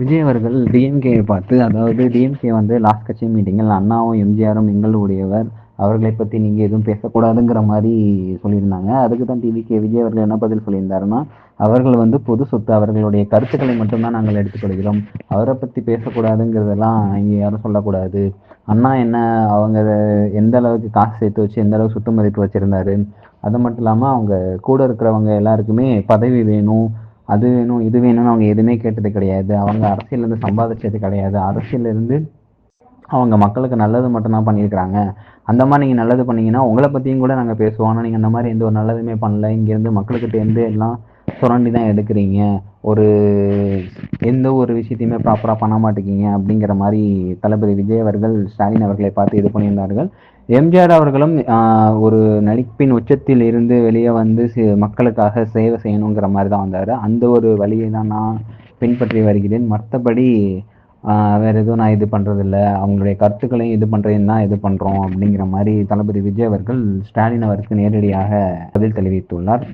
விஜய் அவர்கள் டிஎம்கேயை பார்த்து, அதாவது டிஎம்கே வந்து லாஸ்ட் கட்சி மீட்டிங்கில் அண்ணாவும் எம்ஜிஆரும் எங்களுடையவர், அவர்களை பத்தி நீங்க எதுவும் பேசக்கூடாதுங்கிற மாதிரி சொல்லியிருந்தாங்க. அதுக்கு தான் டிவிகே விஜய் அவர்கள் என்ன பதில் சொல்லியிருந்தாருன்னா, அவர்கள் வந்து பொது சொத்து, அவர்களுடைய கருத்துக்களை மட்டும்தான் நாங்கள் எடுத்துக்கொள்கிறோம், அவரை பத்தி பேசக்கூடாதுங்கிறதெல்லாம் இங்க யாரும் சொல்லக்கூடாது. அண்ணா என்ன, அவங்க எந்த அளவுக்கு காசு சேர்த்து வச்சு எந்த அளவுக்கு சொத்து மதிப்பு வச்சிருந்தாரு, அது மட்டும் இல்லாம அவங்க கூட இருக்கிறவங்க எல்லாருக்குமே பதவி வேணும், அது வேணும், இது வேணும்னு அவங்க எதுவுமே கேட்டது கிடையாது. அவங்க அரசியல்லேருந்து சம்பாதிச்சது கிடையாது. அரசியல்லேருந்து அவங்க மக்களுக்கு நல்லது மட்டும்தான் பண்ணியிருக்கிறாங்க. அந்த மாதிரி நீங்கள் நல்லது பண்ணீங்கன்னா உங்களை பற்றியும் கூட நாங்கள் பேசுவோம். ஆனால் நீங்கள் அந்த மாதிரி எந்த ஒரு நல்லதுமே பண்ணல. இங்கேருந்து மக்களுக்கிட்டேருந்து எல்லாம் சுரண்டி தான் எடுக்கிறீங்க. ஒரு எந்த ஒரு விஷயத்தையுமே ப்ராப்பராக பண்ண மாட்டேங்கிங்க அப்படிங்கிற மாதிரி தளபதி விஜய் அவர்கள் ஸ்டாலின் அவர்களை பார்த்து இது பண்ணியிருந்தார்கள். எம்ஜிஆர் அவர்களும் ஒரு நடிப்பின் உச்சத்தில் இருந்து வெளியே வந்து மக்களுக்காக சேவை செய்யணுங்கிற மாதிரி தான் வந்தார். அந்த ஒரு வழியை தான் நான் பின்பற்றி வருகிறேன். மற்றபடி வேற எதுவும் நான் இது பண்றதில்ல, அவங்களுடைய கருத்துக்களையும் இது பண்றதையும் தான் இது பண்றோம் அப்படிங்கிற மாதிரி தளபதி விஜய் அவர்கள் ஸ்டாலின் அவருக்கு நேரடியாக பதில் தெரிவித்துள்ளார்.